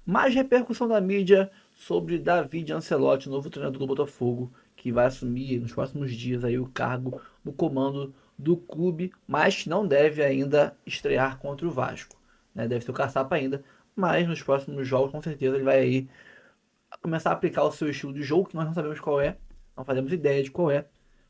mais repercussão da mídia sobre David Ancelotti, novo treinador do Botafogo, que vai assumir nos próximos dias aí o cargo no comando do clube, mas não deve ainda estrear contra o Vasco, né? Deve ter o caçapa ainda, mas nos próximos jogos com certeza ele vai aí começar a aplicar o seu estilo de jogo, que nós não sabemos qual é, não fazemos ideia de qual é,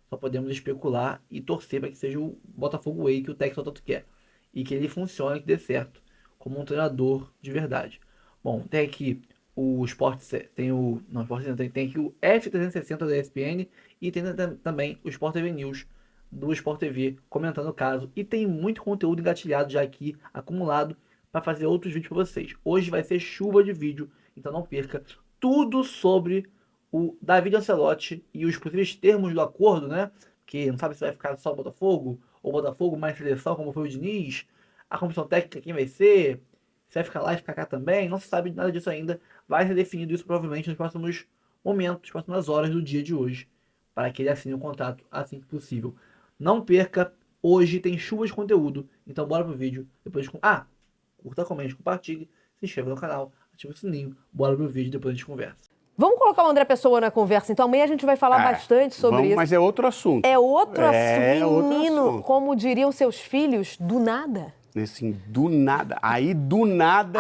só podemos especular e torcer para que seja o Botafogo Way que o técnico tanto quer, e que ele funcione, que dê certo, como um treinador de verdade. Bom, tem aqui o Sport, tem o, não, Sport Center, tem aqui o F360 da ESPN e tem também o Sport TV News do Sport TV comentando o caso, e tem muito conteúdo engatilhado já aqui, acumulado, para fazer outros vídeos para vocês. Hoje vai ser chuva de vídeo, então não perca tudo sobre o David Ancelotti e os possíveis termos do acordo, né? Que não sabe se vai ficar só o Botafogo, ou Botafogo mais seleção, como foi o Diniz, a comissão técnica quem vai ser, se vai ficar lá e ficar cá também, não se sabe nada disso ainda. Vai ser definido isso provavelmente nos próximos momentos, nas próximas horas do dia de hoje, para que ele assine o contrato assim que possível. Não perca, hoje tem chuva de conteúdo, então bora pro vídeo. Depois curta, comente, compartilhe, se inscreva no canal, ative o sininho, bora pro vídeo, depois a gente conversa. Vamos colocar o André Pessoa na conversa, então amanhã a gente vai falar bastante sobre isso. Mas é outro assunto. É outro assunto, menino, outro assunto. como diriam seus filhos, do nada. Assim, do nada. Aí, do nada...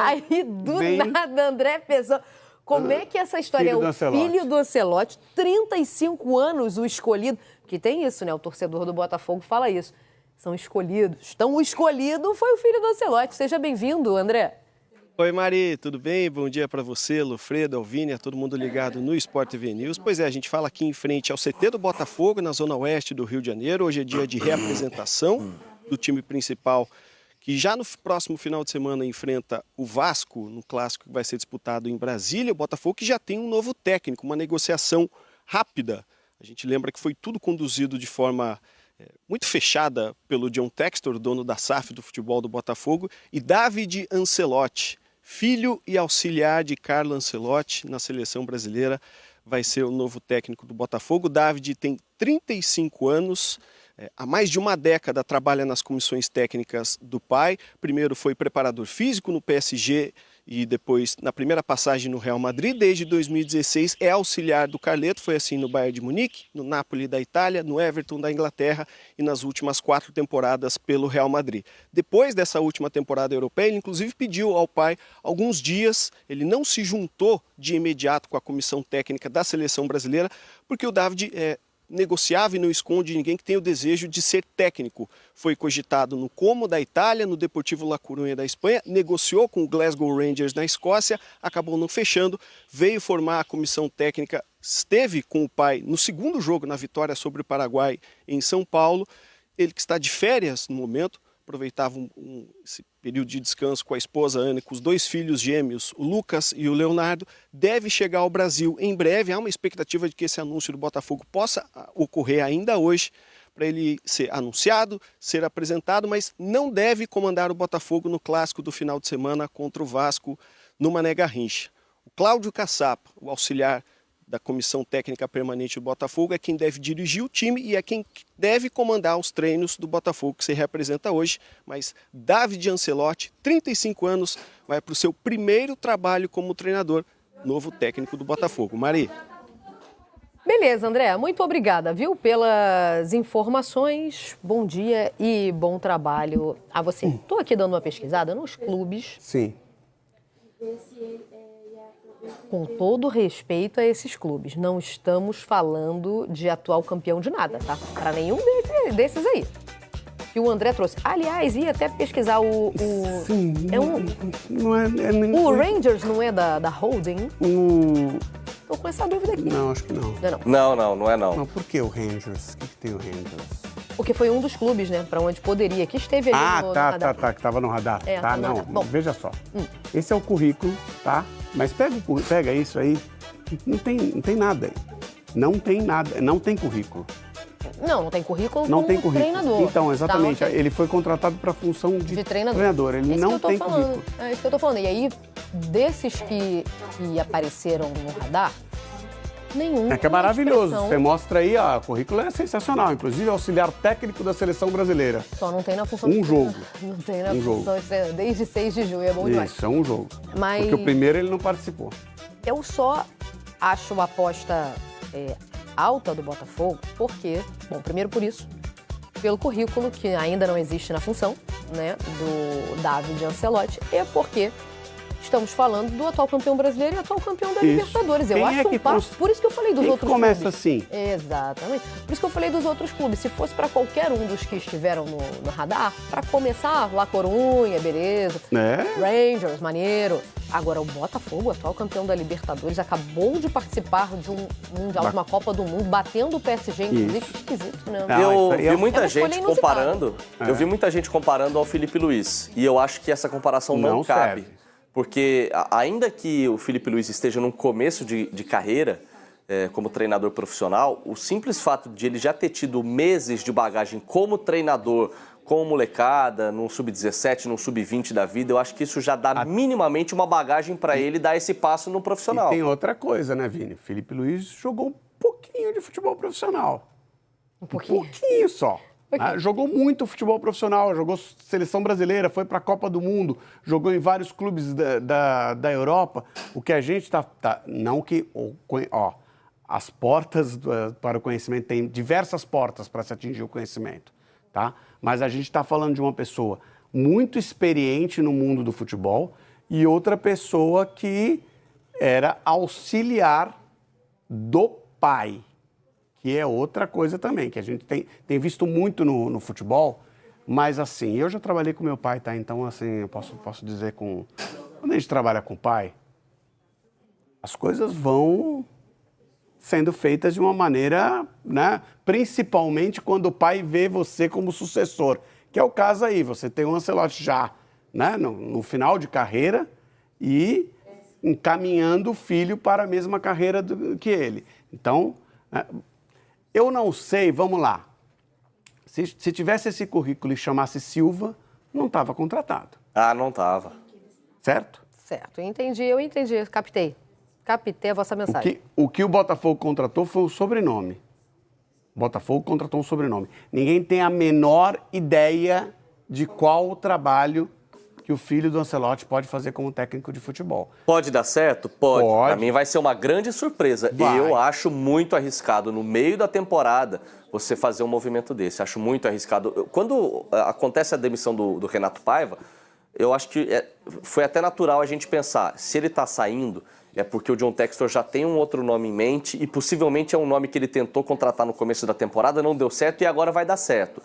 nada, André Pessoa. Como é que essa história é o filho do Ancelotti, 35 anos, o escolhido, que tem isso, né? O torcedor do Botafogo fala isso. São escolhidos. Então, o escolhido foi o filho do Ancelotti. Seja bem-vindo, André. Oi, Mari, tudo bem? Bom dia para você, Lufredo, Alvini, todo mundo ligado no Sport TV News. Pois é, a gente fala aqui em frente ao CT do Botafogo, na zona oeste do Rio de Janeiro. Hoje é dia de reapresentação do time principal, que já no próximo final de semana enfrenta o Vasco, no clássico que vai ser disputado em Brasília. O Botafogo que já tem um novo técnico, uma negociação rápida. A gente lembra que foi tudo conduzido de forma muito fechada pelo John Textor, dono da SAF do futebol do Botafogo, e David Ancelotti, filho e auxiliar de Carlo Ancelotti na seleção brasileira, vai ser o novo técnico do Botafogo. David tem 35 anos, há mais de uma década trabalha nas comissões técnicas do pai. Primeiro foi preparador físico no PSG e depois na primeira passagem no Real Madrid. Desde 2016 é auxiliar do Carleto, foi assim no Bayern de Munique, no Napoli da Itália, no Everton da Inglaterra e nas últimas 4 temporadas pelo Real Madrid. Depois dessa última temporada europeia, ele inclusive pediu ao pai alguns dias, ele não se juntou de imediato com a comissão técnica da seleção brasileira, porque o David negociava e não esconde ninguém que tem o desejo de ser técnico. Foi cogitado no Como da Itália, no Deportivo La Coruña da Espanha, negociou com o Glasgow Rangers na Escócia, acabou não fechando, veio formar a comissão técnica, esteve com o pai no segundo jogo, na vitória sobre o Paraguai em São Paulo. Ele que está de férias no momento, aproveitava esse período de descanso com a esposa Ana e com os 2 filhos gêmeos, o Lucas e o Leonardo, deve chegar ao Brasil em breve. Há uma expectativa de que esse anúncio do Botafogo possa ocorrer ainda hoje, para ele ser anunciado, ser apresentado, mas não deve comandar o Botafogo no clássico do final de semana contra o Vasco no Mané Garrincha. O Cláudio Caçapa, o auxiliar da Comissão Técnica Permanente do Botafogo, é quem deve dirigir o time e é quem deve comandar os treinos do Botafogo, que se representa hoje. Mas David Ancelotti, 35 anos, vai para o seu primeiro trabalho como treinador, novo técnico do Botafogo. Mari. Beleza, André, muito obrigada, viu, pelas informações. Bom dia e bom trabalho a você. Estou aqui dando uma pesquisada nos clubes. Sim. Com todo respeito a esses clubes, não estamos falando de atual campeão de nada, tá? Para nenhum desses aí. Que o André trouxe. Aliás, ia até pesquisar Sim, o Rangers não é da Holding? Tô com essa dúvida aqui. Não, acho que não. Não é não. Não, por que o Rangers? O que tem o Rangers? Porque foi um dos clubes, né, para onde poderia, que esteve ali no radar. Que estava no radar. Tá, não, bom. Veja só. Esse é o currículo, tá? Mas pega isso aí, não tem nada aí. Não tem nada, não tem currículo. Não tem currículo Não como tem currículo. Treinador. Então, exatamente, Tá, ele foi contratado para a função de treinador. Ele não tem currículo. É isso que eu tô falando. E aí, desses que apareceram no radar, Nenhum. É que é maravilhoso. expressão. Você mostra aí, ó, o currículo é sensacional. Inclusive, auxiliar técnico da seleção brasileira. Só não tem na função Um jogo. Não tem na Um função jogo. de treinador. Desde 6 de junho, é bom demais. Isso, é um jogo. Mas- Porque o primeiro ele não participou. Eu só acho uma aposta alta do Botafogo, porque, bom, primeiro por isso, pelo currículo que ainda não existe na função, né, do David Ancelotti, e porque estamos falando do atual campeão brasileiro e atual campeão da Isso. Libertadores. Eu Quem acho é que um passo. Por isso que eu falei dos Quem outros começa clubes. assim? Exatamente. Por isso que eu falei dos outros clubes. Se fosse para qualquer um dos que estiveram no radar, para começar, La Corunha, beleza. Rangers, maneiro. Agora, o Botafogo, atual campeão da Libertadores, acabou de participar de um Mundial, de uma Copa do Mundo, batendo o PSG, inclusive. Esquisito, né? Não, Eu vi muita uma escolha gente inusitada. comparando. Eu vi muita gente comparando ao Felipe Luiz. E eu acho que essa comparação não cabe. serve. Porque ainda que o Felipe Luiz esteja num começo de carreira como treinador profissional, o simples fato de ele já ter tido meses de bagagem como treinador, com molecada, num sub-17, num sub-20 da vida, eu acho que isso já dá minimamente uma bagagem para ele dar esse passo no profissional. E tem outra coisa, né, Vini? Felipe Luiz jogou um pouquinho de futebol profissional. Um pouquinho. Um pouquinho só. Né? Jogou muito futebol profissional, jogou seleção brasileira, foi para a Copa do Mundo, jogou em vários clubes da Europa. O que a gente não que... Ó, as portas para o conhecimento, tem diversas portas para se atingir o conhecimento, tá? Mas a gente está falando de uma pessoa muito experiente no mundo do futebol e outra pessoa que era auxiliar do pai, que é outra coisa também, que a gente tem visto muito no futebol, mas assim, eu já trabalhei com meu pai, tá? Então, assim, eu posso dizer quando a gente trabalha com o pai, as coisas vão sendo feitas de uma maneira, né? Principalmente quando o pai vê você como sucessor, que é o caso aí, você tem o Ancelotti já, né? No final de carreira e encaminhando o filho para a mesma carreira que ele. Então, eu não sei, vamos lá, se tivesse esse currículo e chamasse Silva, não estava contratado. Ah, não estava. Certo? Certo, eu entendi, captei a vossa mensagem. O que o Botafogo contratou foi o sobrenome. O Botafogo contratou um sobrenome. Ninguém tem a menor ideia de qual o trabalho que o filho do Ancelotti pode fazer como técnico de futebol. Pode dar certo? Pode. Pode. Para mim vai ser uma grande surpresa. Vai. Eu acho muito arriscado, no meio da temporada, você fazer um movimento desse. Acho muito arriscado. Quando acontece a demissão do Renato Paiva, eu acho que foi até natural a gente pensar, se ele está saindo, é porque o John Textor já tem um outro nome em mente e possivelmente é um nome que ele tentou contratar no começo da temporada, não deu certo e agora vai dar certo.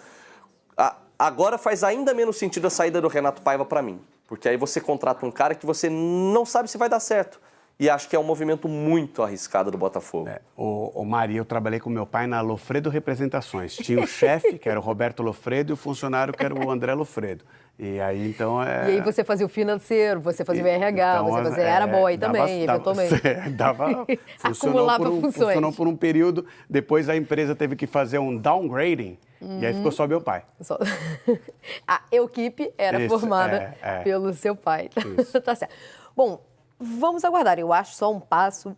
Agora faz ainda menos sentido a saída do Renato Paiva para mim, porque aí você contrata um cara que você não sabe se vai dar certo. E acho que é um movimento muito arriscado do Botafogo. O Maria, eu trabalhei com meu pai na Lofredo Representações. Tinha o chefe, que era o Roberto Lofredo, e o funcionário, que era o André Lofredo. E aí, então... E aí você fazia o financeiro, você fazia o RH, então, você fazia... Era bom aí também, eventualmente. Funcionou funções. funcionou por um período, depois a empresa teve que fazer um downgrading, e aí ficou só meu pai. A equipe era Isso, formada pelo seu pai. Tá certo. Bom, vamos aguardar. Eu acho só um passo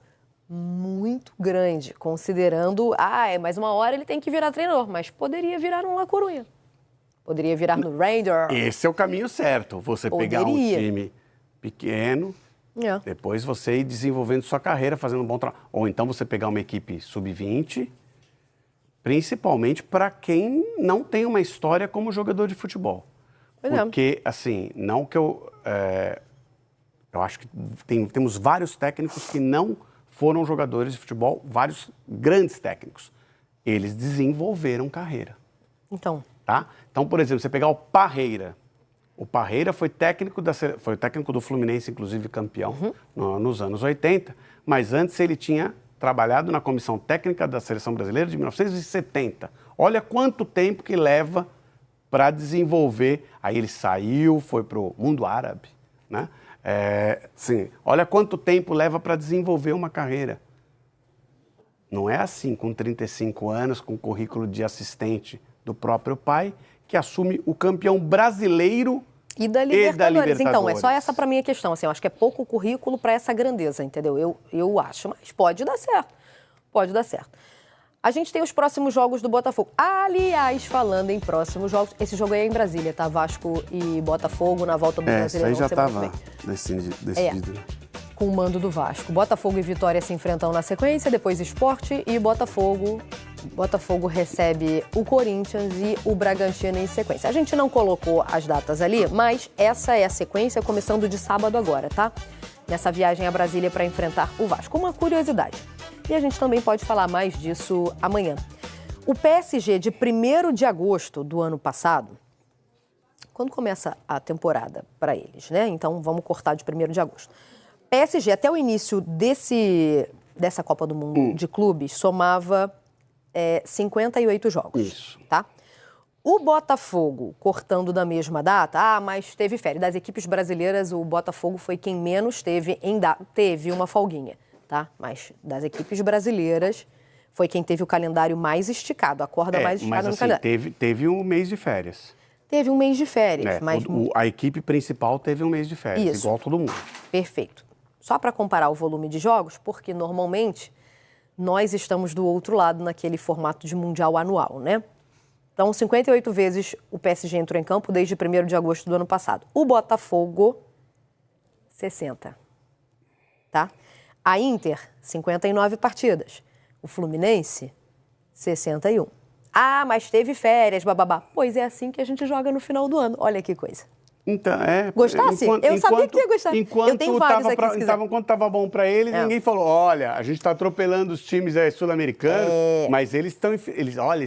muito grande, considerando... mas uma hora ele tem que virar treinador, mas poderia virar um La Corunha. Poderia virar no Rangers. Esse é o caminho certo, você pegar um time pequeno, depois você ir desenvolvendo sua carreira, fazendo um bom trabalho. Ou então você pegar uma equipe sub-20, principalmente para quem não tem uma história como jogador de futebol. Porque, assim, não que eu acho que temos vários técnicos que não foram jogadores de futebol, vários grandes técnicos. Eles desenvolveram carreira. Então, por exemplo, você pegar o Parreira. O Parreira foi técnico do Fluminense, inclusive campeão, nos anos 80, mas antes ele tinha trabalhado na comissão técnica da Seleção Brasileira de 1970. Olha quanto tempo que leva para desenvolver. Aí ele saiu, foi para o mundo árabe, né? Olha quanto tempo leva para desenvolver uma carreira. Não é assim, com 35 anos, com currículo de assistente do próprio pai, que assume o campeão brasileiro e da Libertadores. Então, é só essa para mim a questão. Assim, eu acho que é pouco currículo para essa grandeza, entendeu? Eu acho, mas pode dar certo. pode dar certo. A gente tem os próximos jogos do Botafogo. Aliás, falando em próximos jogos, esse jogo aí é em Brasília, tá? Vasco e Botafogo na volta do Brasileirão. Isso aí já estava decidido. Com o mando do Vasco. Botafogo e Vitória se enfrentam na sequência, depois Sport e Botafogo. Botafogo recebe o Corinthians e o Bragantino em sequência. A gente não colocou as datas ali, mas essa é a sequência, começando de sábado agora, tá? Nessa viagem a Brasília para enfrentar o Vasco. Uma curiosidade. E a gente também pode falar mais disso amanhã. O PSG, de 1º de agosto do ano passado, quando começa a temporada para eles, né? Então, vamos cortar de 1º de agosto. PSG, até o início dessa Copa do Mundo de clubes, somava 58 jogos. Isso. Tá? O Botafogo, cortando da mesma data, mas teve férias. Das equipes brasileiras, o Botafogo foi quem menos teve teve uma folguinha, tá? Mas das equipes brasileiras, foi quem teve o calendário mais esticado, a corda mais esticada no calendário. Teve um mês de férias. Teve um mês de férias, mas... A equipe principal teve um mês de férias, igual todo mundo. Perfeito. Só para comparar o volume de jogos, porque normalmente nós estamos do outro lado naquele formato de mundial anual, né? Então, 58 vezes o PSG entrou em campo desde 1º de agosto do ano passado. O Botafogo, 60. Tá? A Inter, 59 partidas. O Fluminense, 61. Mas teve férias, bababá. Pois é assim que a gente joga no final do ano. Olha que coisa. Então, Gostasse? Eu sabia que ia gostar. Enquanto eu tenho vários aqui, enquanto estava bom para eles, ninguém falou, olha, a gente está atropelando os times sul-americanos, mas eles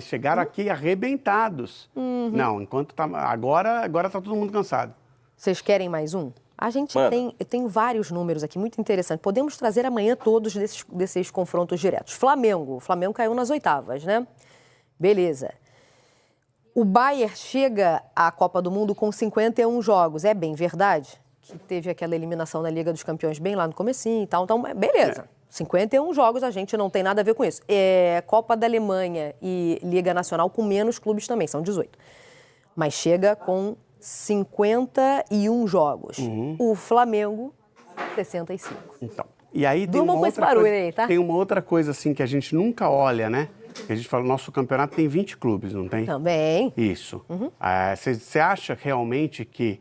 chegaram aqui arrebentados. Não, enquanto tá, agora está todo mundo cansado. Vocês querem mais um? A gente eu tenho vários números aqui, muito interessante. Podemos trazer amanhã todos desses confrontos diretos. Flamengo. O Flamengo caiu nas oitavas, né? Beleza. O Bayern chega à Copa do Mundo com 51 jogos. É bem verdade que teve aquela eliminação na Liga dos Campeões bem lá no comecinho e tal. Então, beleza. 51 jogos, a gente não tem nada a ver com isso. Copa da Alemanha e Liga Nacional com menos clubes também, são 18. Mas chega com 51 jogos. O Flamengo, 65. Então, e aí tem uma outra coisa assim que a gente nunca olha, né? A gente fala, nosso campeonato tem 20 clubes, não tem? Também. Isso. Você acha realmente que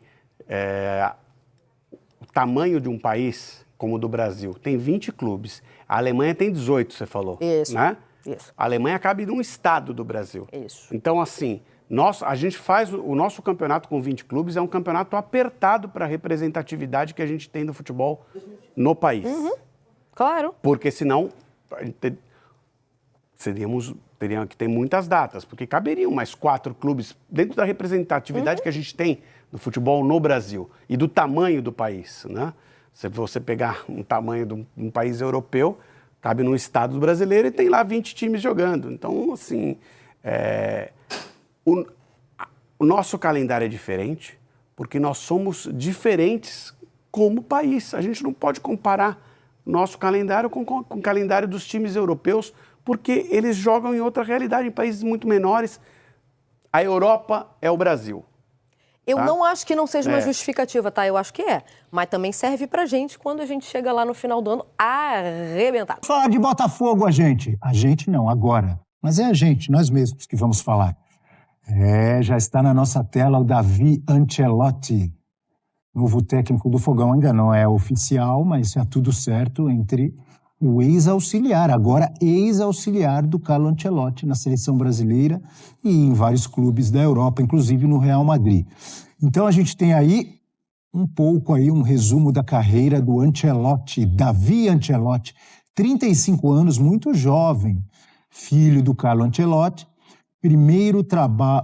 o tamanho de um país como o do Brasil tem 20 clubes, a Alemanha tem 18, você falou, isso, né? Isso. A Alemanha cabe num estado do Brasil. Isso. Então, assim, a gente faz o nosso campeonato com 20 clubes, é um campeonato apertado para a representatividade que a gente tem do futebol no país. Claro. Porque senão teríamos que ter muitas datas, porque caberiam mais 4 clubes dentro da representatividade que a gente tem do futebol no Brasil e do tamanho do país, né? Se você pegar um tamanho de um país europeu, cabe num estado brasileiro e tem lá 20 times jogando. Então, assim, o nosso calendário é diferente, porque nós somos diferentes como país. A gente não pode comparar nosso calendário com o calendário dos times europeus, porque eles jogam em outra realidade, em países muito menores. A Europa é o Brasil. Eu não acho que não seja uma justificativa, tá? Eu acho que é. Mas também serve pra gente quando a gente chega lá no final do ano arrebentado. Falar de Botafogo, a gente. A gente não, agora. Mas é a gente, nós mesmos que vamos falar. Já está na nossa tela o Davi Ancelotti, novo técnico do Fogão. Ainda não é oficial, mas é tudo certo entre o ex-auxiliar, agora ex-auxiliar do Carlo Ancelotti na seleção brasileira e em vários clubes da Europa, inclusive no Real Madrid. Então a gente tem aí um resumo da carreira do Ancelotti, Davi Ancelotti, 35 anos, muito jovem, filho do Carlo Ancelotti.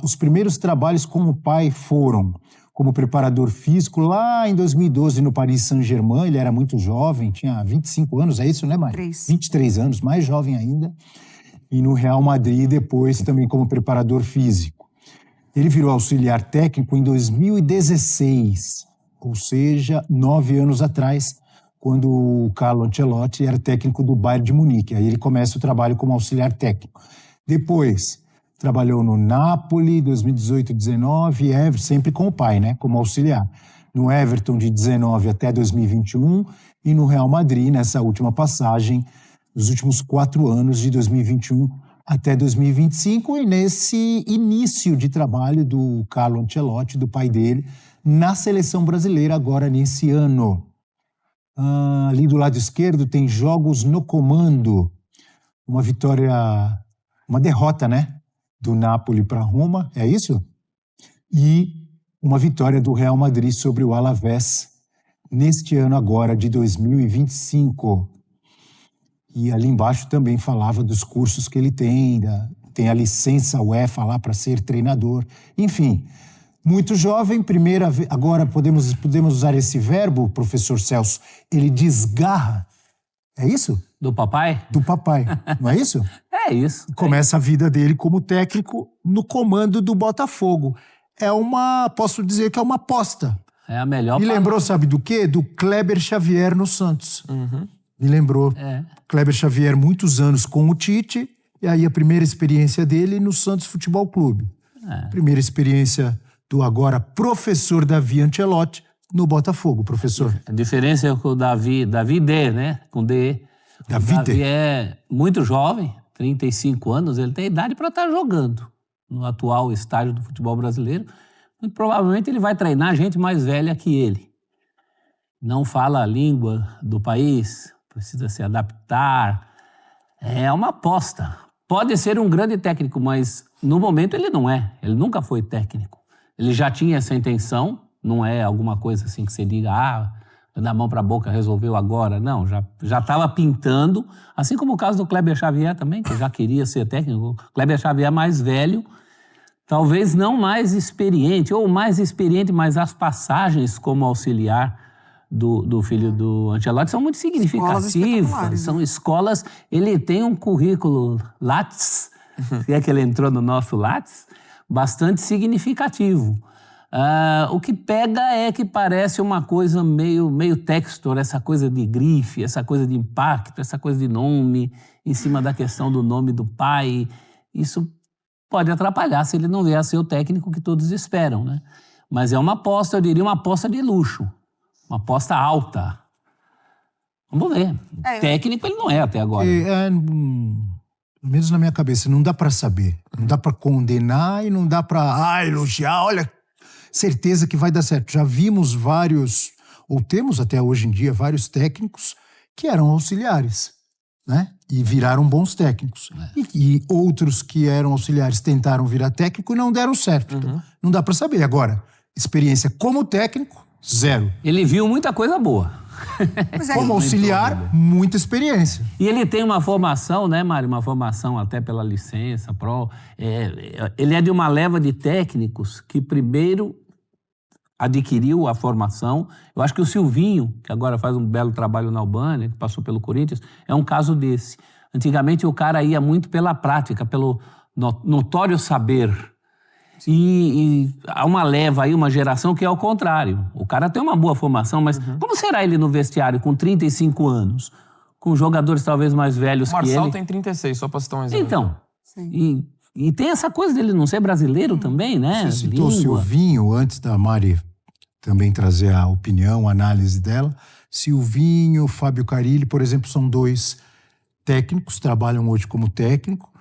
Os primeiros trabalhos como pai foram como preparador físico lá em 2012 no Paris Saint-Germain. Ele era muito jovem, tinha 25 anos, é isso, né, Mari? 23 anos, mais jovem ainda. E no Real Madrid, depois também como preparador físico. Ele virou auxiliar técnico em 2016, ou seja, 9 anos atrás, quando o Carlo Ancelotti era técnico do Bayern de Munique. Aí ele começa o trabalho como auxiliar técnico. Depois, trabalhou no Napoli, 2018 e 2019, Everton, sempre com o pai, né, como auxiliar. No Everton de 19 até 2021 e no Real Madrid, nessa última passagem, nos últimos 4 anos, de 2021 até 2025, e nesse início de trabalho do Carlo Ancelotti, do pai dele, na seleção brasileira agora nesse ano. Ali do lado esquerdo tem jogos no comando, uma vitória, uma derrota, né? Do Napoli para Roma, é isso? E uma vitória do Real Madrid sobre o Alavés neste ano agora de 2025. E ali embaixo também falava dos cursos que ele tem, tem a licença UEFA lá para ser treinador. Enfim, muito jovem, primeira vez. Agora podemos usar esse verbo, professor Celso, ele desgarra. É isso? Do papai? Do papai, não é isso? É isso. Começa a vida dele como técnico no comando do Botafogo. Posso dizer que é uma aposta. É a melhor. Me lembrou, sabe do quê? Do Kleber Xavier no Santos. Me lembrou. Kleber Xavier, muitos anos com o Tite, e aí a primeira experiência dele no Santos Futebol Clube. Primeira experiência do agora professor Davi Ancelotti no Botafogo, professor. A diferença é com o Davi D, né? Com D. Davi é muito jovem, 35 anos, ele tem idade para estar jogando no atual estágio do futebol brasileiro. Muito provavelmente ele vai treinar gente mais velha que ele. Não fala a língua do país, precisa se adaptar. É uma aposta. Pode ser um grande técnico, mas no momento ele não é. Ele nunca foi técnico. Ele já tinha essa intenção, não é alguma coisa assim que você diga, da mão para a boca resolveu agora. Não, já estava pintando, assim como o caso do Kleber Xavier também, que já queria ser técnico. O Kleber Xavier mais velho, talvez não mais experiente, ou mais experiente, mas as passagens como auxiliar do filho do Ancelotti são muito significativas. São escolas, ele tem um currículo Lattes, se é que ele entrou no nosso Lattes, bastante significativo. O que pega é que parece uma coisa meio Textor, essa coisa de grife, essa coisa de impacto, essa coisa de nome, em cima da questão do nome do pai. Isso pode atrapalhar se ele não vier a ser o técnico que todos esperam, né? Mas é uma aposta, eu diria, uma aposta de luxo, uma aposta alta. Vamos ver. Técnico ele não é até agora. Pelo menos na minha cabeça, não dá para saber. Não dá para condenar e não dá para elogiar, olha, certeza que vai dar certo. Já vimos vários, ou temos até hoje em dia, vários técnicos que eram auxiliares, né? E viraram bons técnicos. E outros que eram auxiliares tentaram virar técnico e não deram certo. Então, não dá para saber. Agora, experiência como técnico, 0. Ele viu muita coisa boa. Como auxiliar, muita experiência. E ele tem uma formação, né, Mário? Uma formação até pela licença, ele é de uma leva de técnicos que primeiro adquiriu a formação. Eu acho que o Silvinho, que agora faz um belo trabalho na Albânia, que passou pelo Corinthians, é um caso desse. Antigamente o cara ia muito pela prática, pelo notório saber. E há uma leva aí, uma geração que é ao contrário. O cara tem uma boa formação, mas como será ele no vestiário com 35 anos? Com jogadores talvez mais velhos que ele? O Marçal tem 36, só para citar um exemplo. Então, e tem essa coisa dele não ser brasileiro também, né? Você citou o Silvinho, antes da Mari também trazer a opinião, a análise dela. Silvinho, Fábio Carille, por exemplo, são 2 técnicos, trabalham hoje como técnicos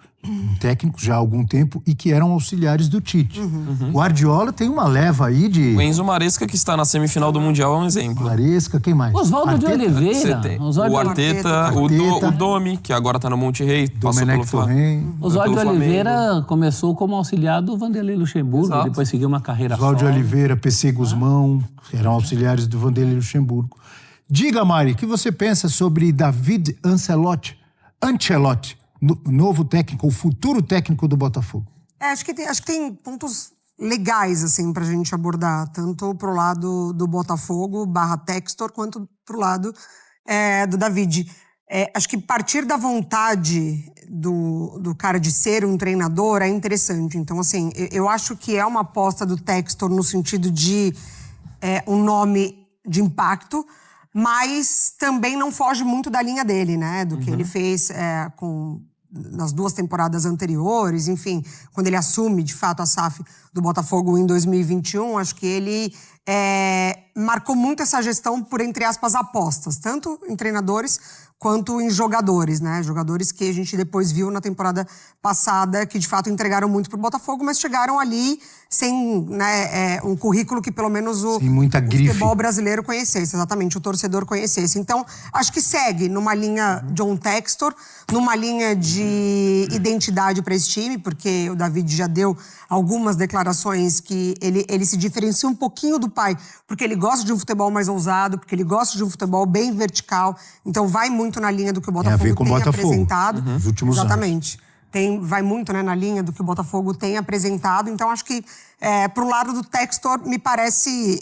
já há algum tempo e que eram auxiliares do Tite. O Guardiola tem uma leva aí de... O Enzo Maresca, que está na semifinal do Mundial, é um exemplo. Maresca, quem mais? Oswaldo de Oliveira. O Arteta, o Domi, que agora está no Monterrey, passou pelo Flamengo. Oswaldo de Oliveira começou como auxiliar do Vanderlei Luxemburgo, depois seguiu uma carreira Oswaldo de Oliveira, PC Guzmão, eram auxiliares do Vanderlei Luxemburgo. Diga, Mari, o que você pensa sobre David Ancelotti, novo técnico, o futuro técnico do Botafogo? Acho que tem pontos legais, assim, pra gente abordar, tanto pro lado do Botafogo /Textor, quanto pro lado do David. Acho que partir da vontade do cara de ser um treinador é interessante. Então, assim, eu acho que é uma aposta do Textor no sentido de um nome de impacto, mas também não foge muito da linha dele, né? Do que ele fez nas 2 temporadas anteriores, enfim, quando ele assume, de fato, a SAF do Botafogo em 2021, acho que ele marcou muito essa gestão por, entre aspas, apostas, tanto em treinadores quanto em jogadores, né? Jogadores que a gente depois viu na temporada passada, que de fato entregaram muito pro Botafogo, mas chegaram ali sem, né, um currículo que pelo menos o futebol brasileiro conhecesse, exatamente, o torcedor conhecesse. Então, acho que segue numa linha John Textor, numa linha de identidade para esse time, porque o David já deu algumas declarações que ele se diferencia um pouquinho do pai, porque ele gosta de um futebol mais ousado, porque ele gosta de um futebol bem vertical, então vai muito na linha do que o Botafogo tem apresentado. Nos últimos exatamente. Vai muito, né, na linha do que o Botafogo tem apresentado. Então, acho que pro lado do Textor me parece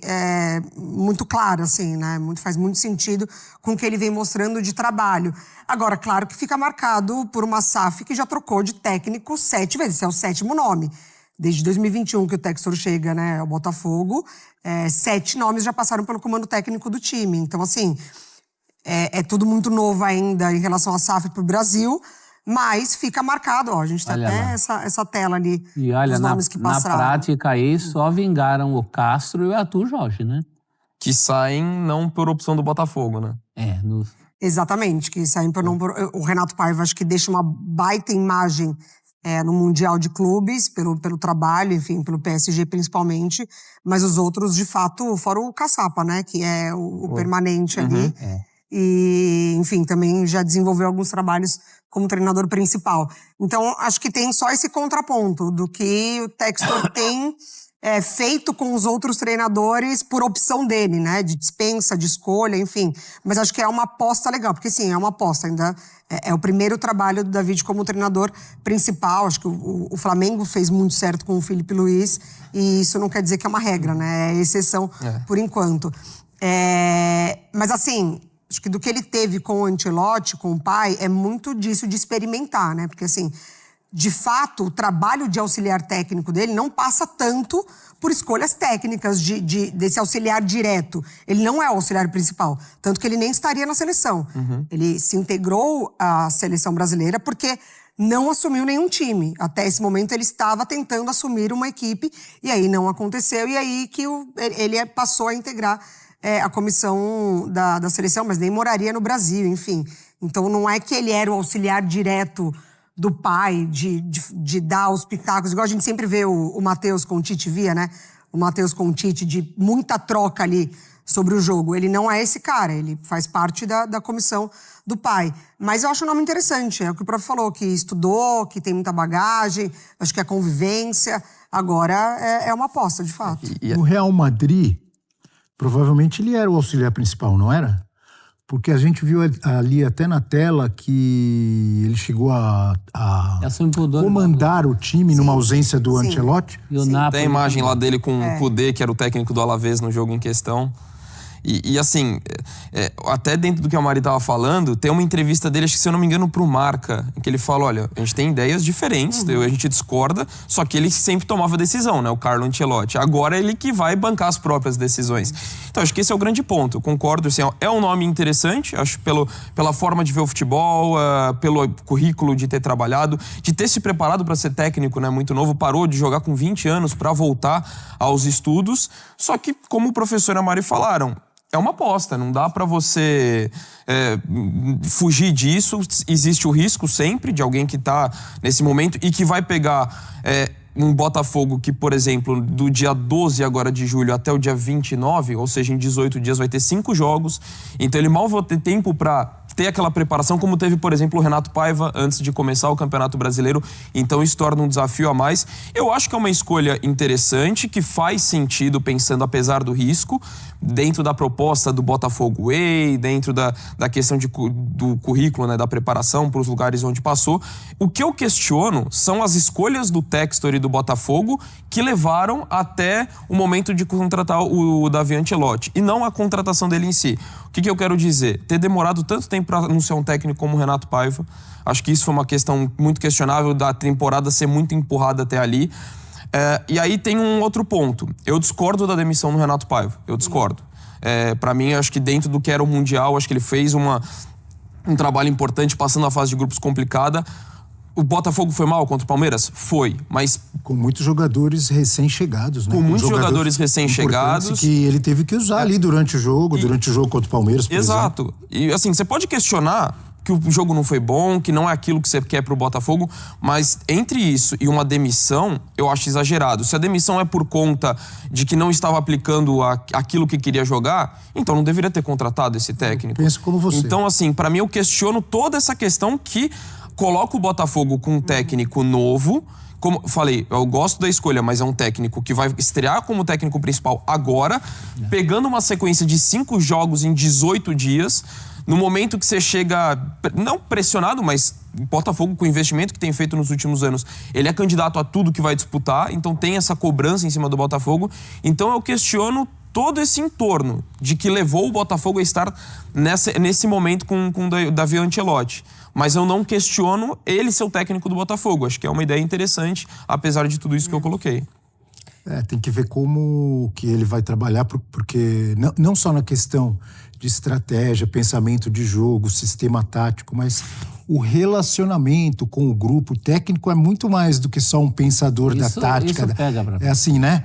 muito claro, assim, né? Faz muito sentido com o que ele vem mostrando de trabalho. Agora, claro que fica marcado por uma SAF que já trocou de técnico 7 vezes. Esse é o 7º nome. Desde 2021 que o Textor chega, né, ao Botafogo, 7 nomes já passaram pelo comando técnico do time. Então, assim, é tudo muito novo ainda em relação à SAF pro Brasil, mas fica marcado, ó, a gente tem até essa tela ali, e olha, dos nomes que passaram. Na prática aí só vingaram o Castro e o Arthur Jorge, né? Que saem não por opção do Botafogo, né? Exatamente, que saem o Renato Paiva acho que deixa uma baita imagem no Mundial de Clubes, pelo trabalho, enfim, pelo PSG principalmente, mas os outros, de fato, fora o Caçapa, né, que é o permanente ali. E, enfim, também já desenvolveu alguns trabalhos como treinador principal. Então, acho que tem só esse contraponto do que o Textor tem feito com os outros treinadores por opção dele, né? De dispensa, de escolha, enfim. Mas acho que é uma aposta legal, porque sim, é uma aposta ainda. É o primeiro trabalho do David como treinador principal. Acho que o Flamengo fez muito certo com o Felipe Luiz e isso não quer dizer que é uma regra, né? É exceção por enquanto. Mas assim, acho que do que ele teve com o Ancelotti, com o pai, é muito disso de experimentar, né? Porque assim, de fato, o trabalho de auxiliar técnico dele não passa tanto por escolhas técnicas desse auxiliar direto. Ele não é o auxiliar principal, tanto que ele nem estaria na seleção. Ele se integrou à seleção brasileira porque não assumiu nenhum time. Até esse momento ele estava tentando assumir uma equipe e aí não aconteceu. E aí que ele passou a integrar a comissão da seleção, mas nem moraria no Brasil, enfim. Então não é que ele era o auxiliar direto do pai, de dar os pitacos, igual a gente sempre vê o Matheus com o Tite via, né? O Matheus com o Tite, de muita troca ali sobre o jogo. Ele não é esse cara, ele faz parte da comissão do pai. Mas eu acho um nome interessante, é o que o próprio falou, que estudou, que tem muita bagagem, acho que é convivência. Agora é uma aposta, de fato. No Real Madrid, provavelmente ele era o auxiliar principal, não era? Porque a gente viu ali até na tela que ele chegou a comandar o time numa ausência do Ancelotti. Tem a imagem lá dele com o Kudê, que era o técnico do Alavés no jogo em questão. E assim, até dentro do que a Mari estava falando, tem uma entrevista dele, acho que se eu não me engano, pro Marca, em que ele fala, olha, a gente tem ideias diferentes, a gente discorda, só que ele sempre tomava decisão, né, o Carlo Ancelotti. Agora é ele que vai bancar as próprias decisões. Então, acho que esse é o grande ponto, eu concordo, assim, é um nome interessante, acho pela forma de ver o futebol, pelo currículo de ter trabalhado, de ter se preparado para ser técnico, né, muito novo, parou de jogar com 20 anos para voltar aos estudos, só que, como o professor e a Mari falaram, é uma aposta, não dá para você fugir disso. Existe o risco sempre de alguém que está nesse momento e que vai pegar um Botafogo que, por exemplo, do dia 12 agora de julho até o dia 29, ou seja, em 18 dias vai ter 5 jogos. Então ele mal vai ter tempo para ter aquela preparação como teve, por exemplo, o Renato Paiva antes de começar o Campeonato Brasileiro. Então isso torna um desafio a mais. Eu acho que é uma escolha interessante, que faz sentido pensando, apesar do risco, dentro da proposta do Botafogo Way, dentro da questão do currículo, né, da preparação para os lugares onde passou. O que eu questiono são as escolhas do Textor e do Botafogo que levaram até o momento de contratar o Davi Ancelotti, e não a contratação dele em si. O que eu quero dizer? Ter demorado tanto tempo para anunciar um técnico como o Renato Paiva, acho que isso foi uma questão muito questionável, da temporada ser muito empurrada até ali. E aí tem um outro ponto. Eu discordo da demissão do Renato Paiva. Eu discordo. Para mim, acho que dentro do que era o Mundial, acho que ele fez um trabalho importante, passando a fase de grupos complicada. O Botafogo foi mal contra o Palmeiras? Foi, mas... Com muitos jogadores recém-chegados, né? Com muitos jogadores recém-chegados. Que ele teve que usar ali durante o jogo contra o Palmeiras, por Exato. exemplo. E assim, você pode questionar que o jogo não foi bom, que não é aquilo que você quer pro Botafogo, mas entre isso e uma demissão, eu acho exagerado. Se a demissão é por conta de que não estava aplicando aquilo que queria jogar, então não deveria ter contratado esse técnico. Eu penso como você. Então, assim, para mim eu questiono toda essa questão que coloca o Botafogo com um técnico novo. Como falei, eu gosto da escolha, mas é um técnico que vai estrear como técnico principal agora, pegando uma sequência de 5 jogos em 18 dias, no momento que você chega, não pressionado, mas o Botafogo, com o investimento que tem feito nos últimos anos, ele é candidato a tudo que vai disputar, então tem essa cobrança em cima do Botafogo. Então eu questiono todo esse entorno de que levou o Botafogo a estar nesse momento com o Davi Ancelotti. Mas eu não questiono ele ser o técnico do Botafogo. Acho que é uma ideia interessante, apesar de tudo isso que eu coloquei. Tem que ver como que ele vai trabalhar, porque não só na questão de estratégia, pensamento de jogo, sistema tático, mas o relacionamento com o grupo técnico é muito mais do que só um pensador da tática. Isso pega pra... É assim, né?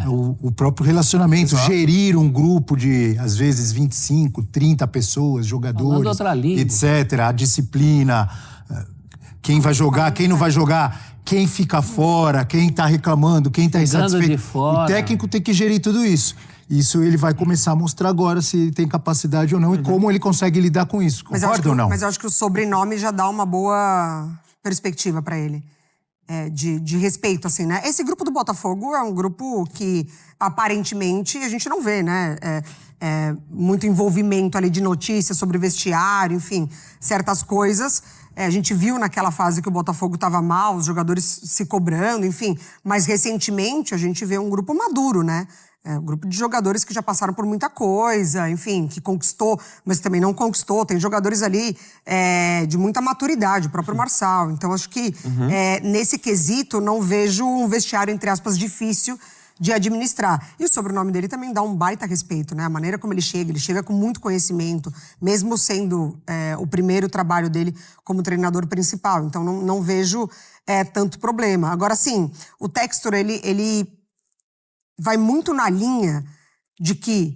O próprio relacionamento, gerir um grupo de, às vezes, 25, 30 pessoas, jogadores, etc. A disciplina, quem vai jogar, quem não vai jogar, quem fica fora, quem está reclamando, quem está insatisfeito. O técnico tem que gerir tudo isso. Isso ele vai começar a mostrar agora se ele tem capacidade ou não e como ele consegue lidar com isso. Concorda ou não? Mas eu acho que o sobrenome já dá uma boa perspectiva para ele. De respeito, assim, né? Esse grupo do Botafogo é um grupo que, aparentemente, a gente não vê, né? Muito envolvimento ali de notícias sobre vestiário, enfim, certas coisas. A gente viu naquela fase que o Botafogo estava mal, os jogadores se cobrando, enfim. Mas, recentemente, a gente vê um grupo maduro, né? Um grupo de jogadores que já passaram por muita coisa, enfim, que conquistou, mas também não conquistou. Tem jogadores ali de muita maturidade, o próprio Marçal. Então, acho que nesse quesito não vejo um vestiário, entre aspas, difícil de administrar. E o sobrenome dele também dá um baita respeito, né? A maneira como ele chega com muito conhecimento, mesmo sendo o primeiro trabalho dele como treinador principal. Então, não vejo tanto problema. Agora, sim, o Textor, ele vai muito na linha de que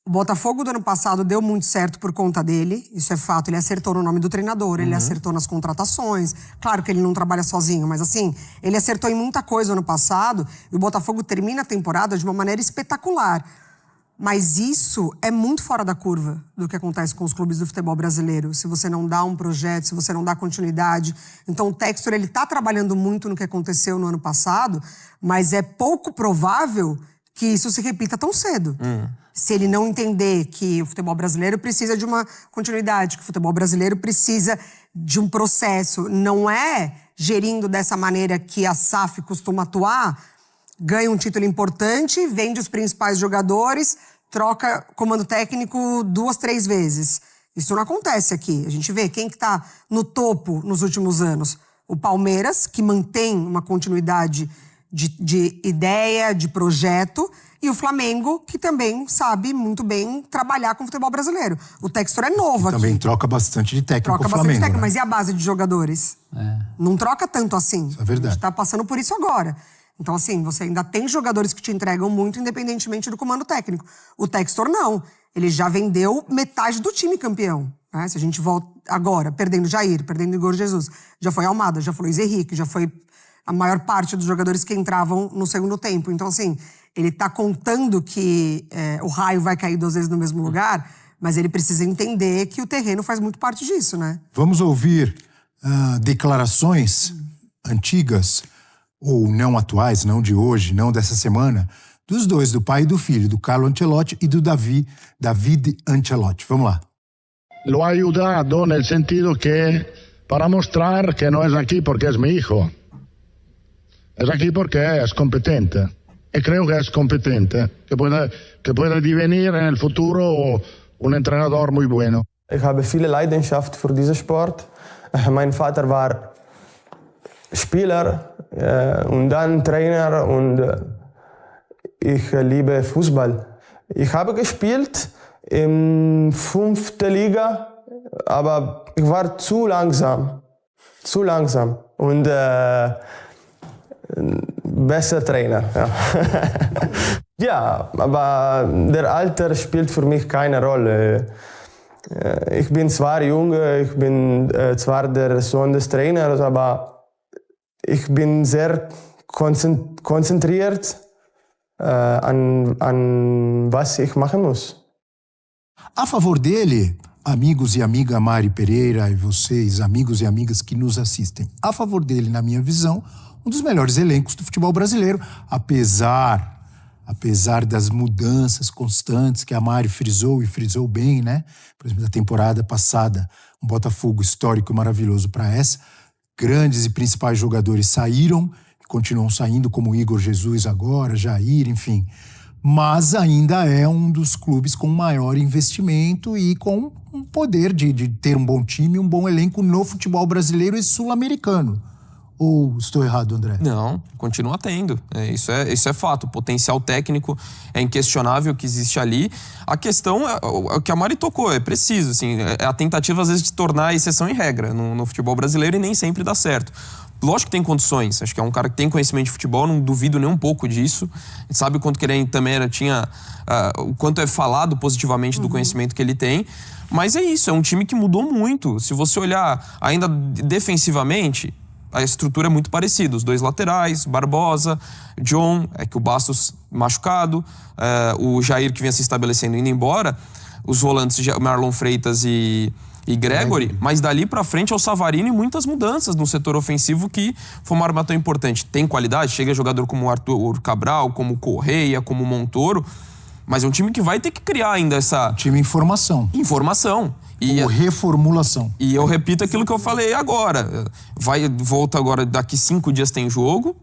o Botafogo do ano passado deu muito certo por conta dele, isso é fato, ele acertou no nome do treinador, ele acertou nas contratações, claro que ele não trabalha sozinho, mas assim, ele acertou em muita coisa no ano passado e o Botafogo termina a temporada de uma maneira espetacular. Mas isso é muito fora da curva do que acontece com os clubes do futebol brasileiro. Se você não dá um projeto, se você não dá continuidade. Então o Textor, ele tá trabalhando muito no que aconteceu no ano passado, mas é pouco provável que isso se repita tão cedo. Se ele não entender que o futebol brasileiro precisa de uma continuidade, que o futebol brasileiro precisa de um processo, não é gerindo dessa maneira que a SAF costuma atuar, ganha um título importante, vende os principais jogadores, troca comando técnico 2, 3 vezes. Isso não acontece aqui. A gente vê quem que tá no topo nos últimos anos. O Palmeiras, que mantém uma continuidade de ideia, de projeto, e o Flamengo, que também sabe muito bem trabalhar com o futebol brasileiro. O Textor é novo aqui. Também troca bastante de técnico com o Flamengo. Técnico, né? Mas e a base de jogadores? Não troca tanto assim. Isso é verdade. A gente tá passando por isso agora. Então, assim, você ainda tem jogadores que te entregam muito, independentemente do comando técnico. O Textor, não. Ele já vendeu metade do time campeão. Né? Se a gente volta agora, perdendo Jair, perdendo Igor Jesus, já foi Almada, já foi Luiz Henrique, já foi a maior parte dos jogadores que entravam no segundo tempo. Então, assim, ele tá contando que o raio vai cair 2 vezes no mesmo lugar, mas ele precisa entender que o terreno faz muito parte disso, né? Vamos ouvir declarações antigas, ou não atuais, não de hoje, não dessa semana, dos dois, do pai e do filho, do Carlo Ancelotti e do David Ancelotti. Vamos lá. Lo ha ayudado en el sentido que, para mostrar que no es aquí porque es mi hijo, es aquí porque es competente. Y creo que es competente, que puede devenir en el futuro un entrenador muy bueno. Ich habe viele Leidenschaft für diesen Sport. Mein Vater war Spieler und dann Trainer und ich liebe Fußball. Ich habe gespielt in 5. Liga, aber ich war zu langsam. zu langsam und besser Trainer. Ja. Ja, aber der Alter spielt für mich keine Rolle. Ich bin zwar jung, ich bin zwar der Sohn des Trainers, aber ich bin sehr konzentriert an was ich machen muss. A favor dele, amigos e amiga Mari Pereira e vocês, amigos e amigas que nos assistem, a favor dele, na minha visão, um dos melhores elencos do futebol brasileiro, apesar das mudanças constantes que a Mari frisou e frisou bem, né? Por exemplo, da temporada passada, um Botafogo histórico e maravilhoso para essa. Grandes e principais jogadores saíram, continuam saindo, como Igor Jesus agora, Jair, enfim. Mas ainda é um dos clubes com maior investimento e com um poder de ter um bom time, um bom elenco no futebol brasileiro e sul-americano. Ou estou errado, André? Não, continua tendo. Isso é fato. O potencial técnico é inquestionável que existe ali. A questão é o que a Mari tocou, é preciso. Assim, é a tentativa, às vezes, de tornar a exceção em regra no futebol brasileiro e nem sempre dá certo. Lógico que tem condições. Acho que é um cara que tem conhecimento de futebol, não duvido nem um pouco disso. A gente sabe o quanto que ele também tinha... o quanto é falado positivamente do conhecimento que ele tem. Mas é isso, é um time que mudou muito. Se você olhar ainda defensivamente... A estrutura é muito parecida, os dois laterais, Barbosa, John, que o Bastos machucado, o Jair que vinha se estabelecendo indo embora, os volantes Marlon Freitas e Gregory, mas dali pra frente é o Savarino e muitas mudanças no setor ofensivo que foi uma arma tão importante. Tem qualidade, chega jogador como o Arthur Cabral, como o Correia, como o Montoro, mas é um time que vai ter que criar ainda essa... Time em formação. Ou reformulação. E eu repito aquilo que eu falei agora. Volta agora, daqui 5 dias tem jogo,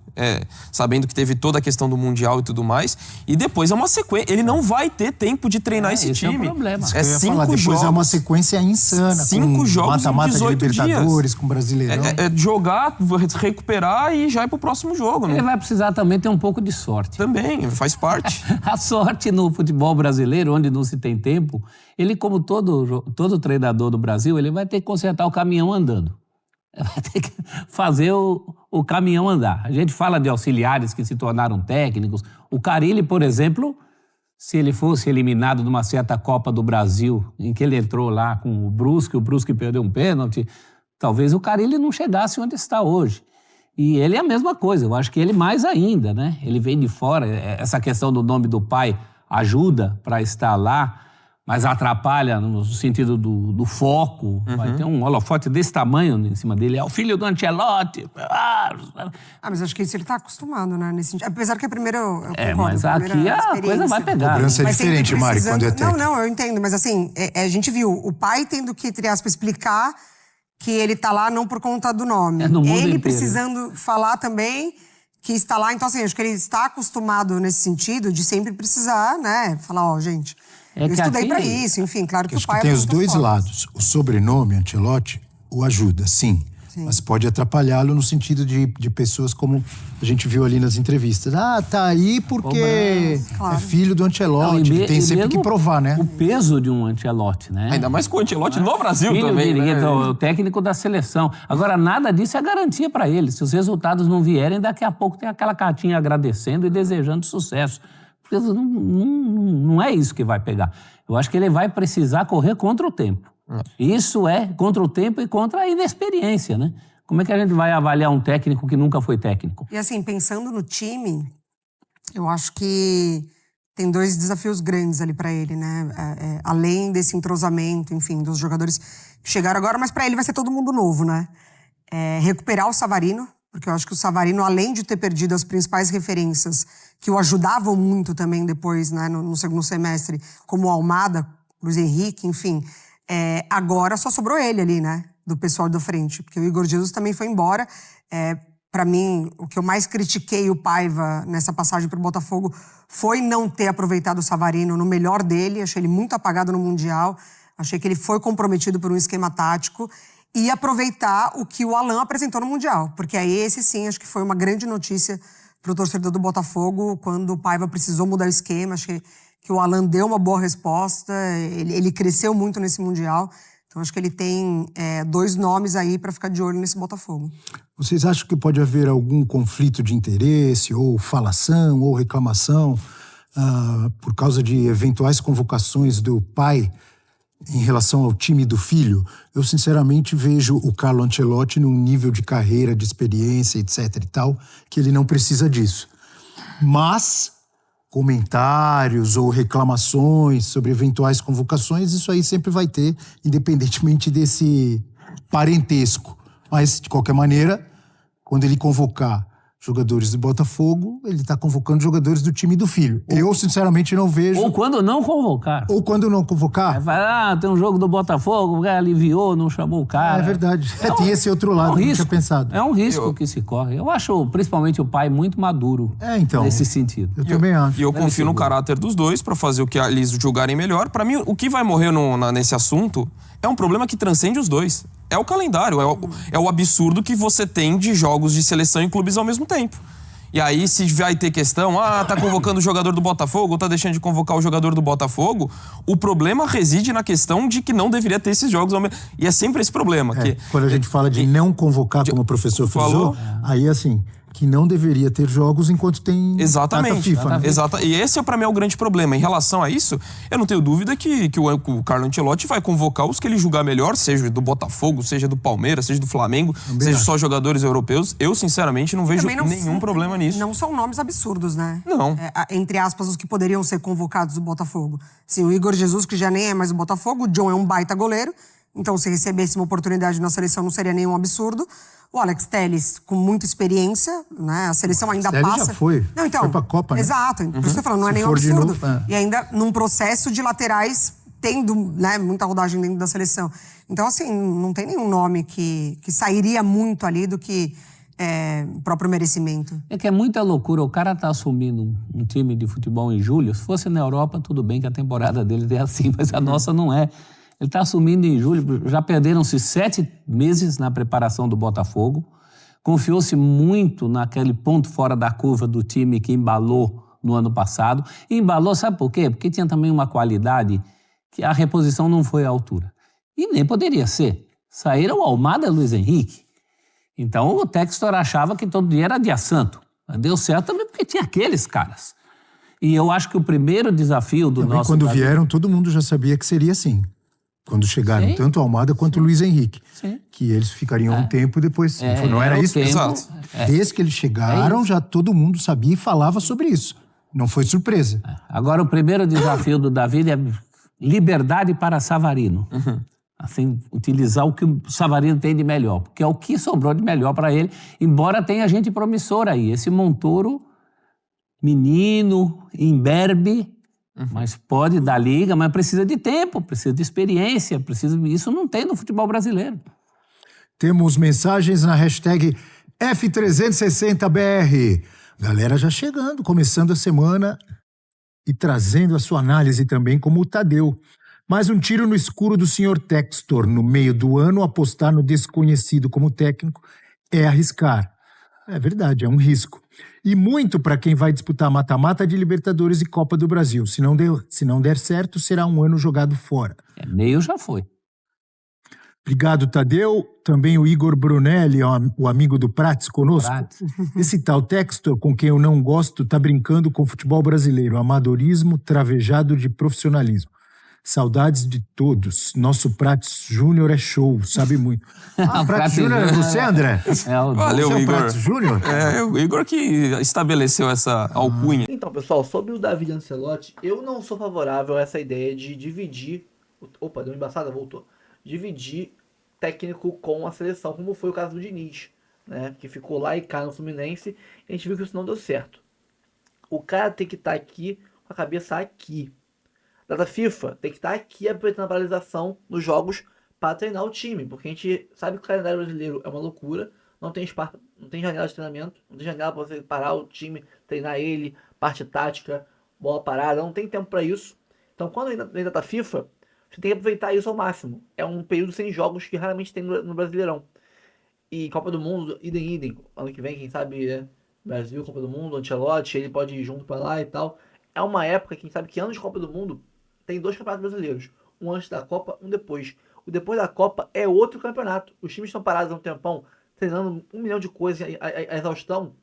sabendo que teve toda a questão do Mundial e tudo mais. E depois é uma sequência. Ele não vai ter tempo de treinar esse time. É um problema. É 5 jogos. Depois é uma sequência insana. 5 jogos mata-mata de Libertadores, dias. Com Brasileirão. Jogar, recuperar e já ir pro próximo jogo. Ele vai precisar também ter um pouco de sorte. Também, faz parte. A sorte no futebol brasileiro, onde não se tem tempo, ele, como todo treinador do Brasil, ele vai ter que consertar o caminhão andando. Vai ter que fazer o caminhão andar. A gente fala de auxiliares que se tornaram técnicos. O Carille, por exemplo, se ele fosse eliminado de uma certa Copa do Brasil, em que ele entrou lá com o Brusque perdeu um pênalti, talvez o Carille não chegasse onde está hoje. E ele é a mesma coisa, eu acho que ele mais ainda, né? Ele vem de fora, essa questão do nome do pai ajuda para estar lá, mas atrapalha no sentido do foco. Vai ter um holofote desse tamanho em cima dele. É o filho do Ancelotti. Mas acho que isso ele está acostumado, né? Nesse sentido. Apesar que a primeira... mas aqui a coisa vai pegar. A cobrança é diferente, Mari, quando é técnico. Não, eu entendo. Mas assim, a gente viu o pai tendo que, entre aspas, explicar que ele está lá não por conta do nome. No mundo ele inteiro. precisando falar também que está lá. Então, assim, acho que ele está acostumado nesse sentido de sempre precisar, né? Falar, gente... eu estudei para isso, enfim, claro que o pai... Tem os dois lados. O sobrenome, Ancelotti, o ajuda, sim. Mas pode atrapalhá-lo no sentido de pessoas como a gente viu ali nas entrevistas. Tá aí porque é filho do Ancelotti. Ele tem sempre que provar, né? O peso de um Ancelotti, né? Ainda mais com o Ancelotti no Brasil filho também, dele, né? O técnico da seleção. Agora, nada disso é garantia para ele. Se os resultados não vierem, daqui a pouco tem aquela cartinha agradecendo e desejando sucesso. Porque não é isso que vai pegar. Eu acho que ele vai precisar correr contra o tempo. Isso é contra o tempo e contra a inexperiência, né? Como é que a gente vai avaliar um técnico que nunca foi técnico? E assim, pensando no time, eu acho que tem 2 desafios grandes ali para ele, né? Além desse entrosamento, enfim, dos jogadores que chegaram agora, mas para ele vai ser todo mundo novo, né? Recuperar o Savarino, porque eu acho que o Savarino, além de ter perdido as principais referências que o ajudavam muito também depois, né, no segundo semestre, como o Almada, Luiz Henrique, enfim, agora só sobrou ele ali, né, do pessoal da frente, porque o Igor Jesus também foi embora. Para mim, o que eu mais critiquei o Paiva nessa passagem para o Botafogo foi não ter aproveitado o Savarino no melhor dele. Achei ele muito apagado no Mundial, achei que ele foi comprometido por um esquema tático e aproveitar o que o Alan apresentou no Mundial, porque aí esse sim, acho que foi uma grande notícia para o torcedor do Botafogo, quando o Paiva precisou mudar o esquema. Acho que o Alan deu uma boa resposta, ele cresceu muito nesse Mundial. Então acho que ele tem 2 nomes aí para ficar de olho nesse Botafogo. Vocês acham que pode haver algum conflito de interesse, ou falação, ou reclamação, por causa de eventuais convocações do pai em relação ao time do filho? Eu, sinceramente, vejo o Carlo Ancelotti num nível de carreira, de experiência, etc. e tal, que ele não precisa disso. Mas comentários ou reclamações sobre eventuais convocações, isso aí sempre vai ter, independentemente desse parentesco. Mas, de qualquer maneira, quando ele convocar jogadores do Botafogo, ele está convocando jogadores do time do filho. Eu, sinceramente, não vejo... Ou quando não convocar. Ou quando não convocar. Vai, tem um jogo do Botafogo, o cara aliviou, não chamou o cara. É verdade. Tem esse outro lado, que eu não tinha pensado. É um risco que se corre. Eu acho, principalmente, o pai muito maduro nesse sentido. Eu também acho. E eu confio no caráter dos dois para fazer o que eles julgarem melhor. Para mim, o que vai morrer nesse assunto é um problema que transcende os dois. É o calendário, é o absurdo que você tem de jogos de seleção em clubes ao mesmo tempo. E aí, se vai ter questão, tá convocando o jogador do Botafogo, ou tá deixando de convocar o jogador do Botafogo, o problema reside na questão de que não deveria ter esses jogos ao mesmo tempo. E é sempre esse problema. Quando a gente fala de não convocar, como o professor falou, aí assim, que não deveria ter jogos enquanto tem data FIFA. Né? E esse, para mim, é o grande problema. Em relação a isso, eu não tenho dúvida que o Carlo Ancelotti vai convocar os que ele julgar melhor, seja do Botafogo, seja do Palmeiras, seja do Flamengo, seja só jogadores europeus. Eu, sinceramente, não vejo nenhum problema nisso. Não são nomes absurdos, né? Não. Entre aspas, os que poderiam ser convocados do Botafogo. Sim, o Igor Jesus, que já nem é mais o Botafogo, o John é um baita goleiro, então se recebesse uma oportunidade na seleção não seria nenhum absurdo. O Alex Telles, com muita experiência, né? A seleção ainda passa... já foi. Não, então, foi pra Copa, né? Exato. Por isso que eu tô falando, não é nenhum absurdo. E ainda num processo de laterais tendo, né, muita rodagem dentro da seleção. Então, assim, não tem nenhum nome que sairia muito ali do que próprio merecimento. É que é muita loucura. O cara tá assumindo um time de futebol em julho. Se fosse na Europa, tudo bem que a temporada deles é assim, mas a nossa não é. Ele está assumindo em julho, já perderam-se 7 meses na preparação do Botafogo, confiou-se muito naquele ponto fora da curva do time que embalou no ano passado. E embalou, sabe por quê? Porque tinha também uma qualidade que a reposição não foi à altura. E nem poderia ser. Saíram o Almada e o Luiz Henrique. Então o Textor achava que todo dia era dia santo. Mas deu certo também porque tinha aqueles caras. E eu acho que o primeiro desafio do também nosso... Quando vieram, todo mundo já sabia que seria assim. Quando chegaram, tanto o Almada quanto o Luiz Henrique. Sim. Que eles ficariam um tempo e depois... não era isso? Exato. Desde que eles chegaram, já todo mundo sabia e falava sobre isso. Não foi surpresa. Agora, o primeiro desafio do David é liberdade para Savarino. Assim, utilizar o que o Savarino tem de melhor. Porque é o que sobrou de melhor para ele. Embora tenha gente promissora aí. Esse Montoro, menino, imberbe... Mas pode dar liga, mas precisa de tempo, precisa de experiência, isso não tem no futebol brasileiro. Temos mensagens na hashtag F360BR. Galera já chegando, começando a semana e trazendo a sua análise também, como o Tadeu. Mais um tiro no escuro do senhor Textor. No meio do ano, apostar no desconhecido como técnico é arriscar. É verdade, é um risco. E muito para quem vai disputar mata-mata de Libertadores e Copa do Brasil. Se não der certo, será um ano jogado fora. Meio já foi. Obrigado, Tadeu. Também o Igor Brunelli, o amigo do Prates, conosco. Esse tal Textor, com quem eu não gosto, tá brincando com o futebol brasileiro. Amadorismo travejado de profissionalismo. Saudades de todos. Nosso Prates Júnior é show, sabe muito. Prates Júnior é você, André? Valeu, você Igor. É o Prates Júnior? É o Igor que estabeleceu essa alcunha. Então, pessoal, sobre o David Ancelotti, eu não sou favorável a essa ideia de dividir... Opa, deu uma embaçada, voltou. Dividir técnico com a seleção, como foi o caso do Diniz, né? Que ficou lá e cá no Fluminense, e a gente viu que isso não deu certo. O cara tem que estar aqui com a cabeça aqui. Data FIFA tem que estar aqui aproveitando a paralisação nos jogos para treinar o time, porque a gente sabe que o calendário brasileiro é uma loucura, não tem espaço, não tem janela de treinamento, não tem janela para você parar o time, treinar ele, parte tática, bola parada, não tem tempo para isso. Então quando vem data FIFA, você tem que aproveitar isso ao máximo. É um período sem jogos que raramente tem no Brasileirão. E Copa do Mundo, idem. Ano que vem, quem sabe, né? Brasil, Copa do Mundo, Ancelotti, ele pode ir junto para lá e tal. É uma época, quem sabe que anos de Copa do Mundo tem 2 campeonatos brasileiros. Um antes da Copa, um depois. o depois da Copa é outro campeonato. Os times estão parados há um tempão, treinando 1 milhão de coisas, a exaustão,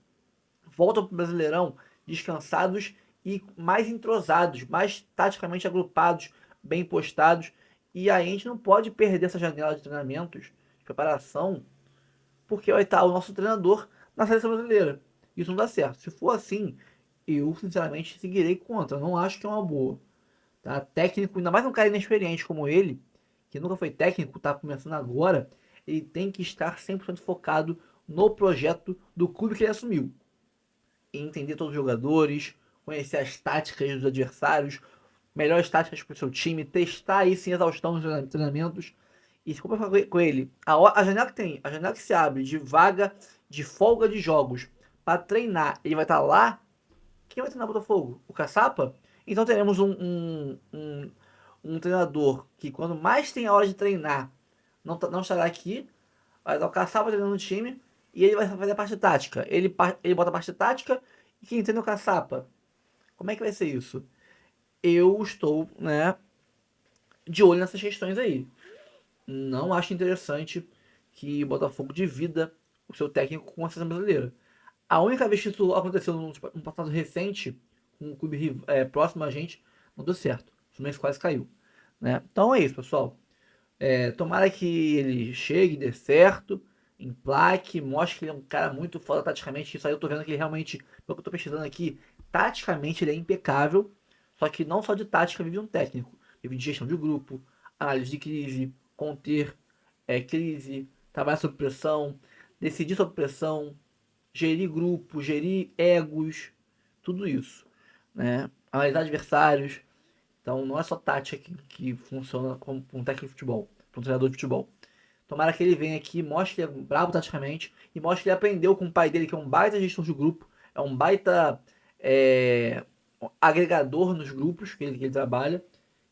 voltam para o Brasileirão descansados e mais entrosados, mais taticamente agrupados, bem postados. E aí a gente não pode perder essa janela de treinamentos, de preparação, porque vai estar o nosso treinador na seleção brasileira. Isso não dá certo. Se for assim, eu sinceramente seguirei contra. Não acho que é uma boa. Tá? Técnico, ainda mais um cara inexperiente como ele, que nunca foi técnico, está começando agora, ele tem que estar 100% focado no projeto do clube que ele assumiu. E entender todos os jogadores, conhecer as táticas dos adversários, melhores táticas para o seu time, testar isso em exaustão nos treinamentos. E se for com ele, a janela que tem, a janela que se abre de vaga, de folga de jogos, para treinar, ele vai estar lá. Quem vai treinar o Botafogo? O Caçapa? Então teremos um treinador que, quando mais tem a hora de treinar, não estará aqui. Vai dar o Caçapa treinando o time e ele vai fazer a parte tática. Ele bota a parte tática e quem treina o Caçapa? Como é que vai ser isso? Eu estou, de olho nessas questões aí. Não acho interessante que o Botafogo divida o seu técnico com a seleção brasileira. A única vez que isso aconteceu no passado recente, com um clube próximo a gente, não deu certo. O Fluminense quase caiu. Né? Então é isso, pessoal. Tomara que ele chegue, dê certo, emplaque, mostre que ele é um cara muito foda taticamente. Isso aí eu tô vendo que ele realmente, pelo que eu tô pesquisando aqui, taticamente ele é impecável. Só que não só de tática vive um técnico. Vive de gestão de grupo, análise de crise, conter crise, trabalhar sob pressão, decidir sob pressão, gerir grupo, gerir egos, tudo isso. Né? Analisar adversários. Então não é só tática que funciona como um técnico de futebol, para um treinador de futebol. Tomara que ele venha aqui, mostre que ele é bravo taticamente e mostre que ele aprendeu com o pai dele, que é um baita gestor de grupo, é um baita agregador nos grupos que ele trabalha,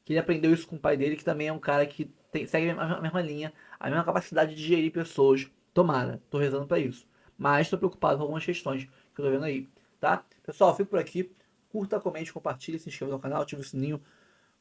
que ele aprendeu isso com o pai dele, que também é um cara que segue a mesma linha, a mesma capacidade de gerir pessoas. Tomara, tô rezando para isso. Mas tô preocupado com algumas questões que eu tô vendo aí, tá? Pessoal, fico por aqui. Curta, comente, compartilhe, se inscreva no canal, ative o sininho.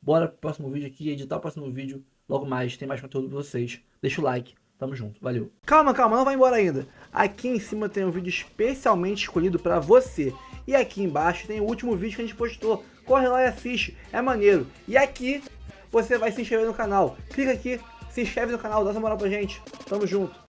Bora pro próximo vídeo aqui, editar o próximo vídeo. Logo mais, tem mais conteúdo pra vocês. Deixa o like, tamo junto, valeu. Calma, não vai embora ainda. Aqui em cima tem um vídeo especialmente escolhido pra você. E aqui embaixo tem o último vídeo que a gente postou. Corre lá e assiste, é maneiro. E aqui você vai se inscrever no canal. Clica aqui, se inscreve no canal, dá essa moral pra gente. Tamo junto.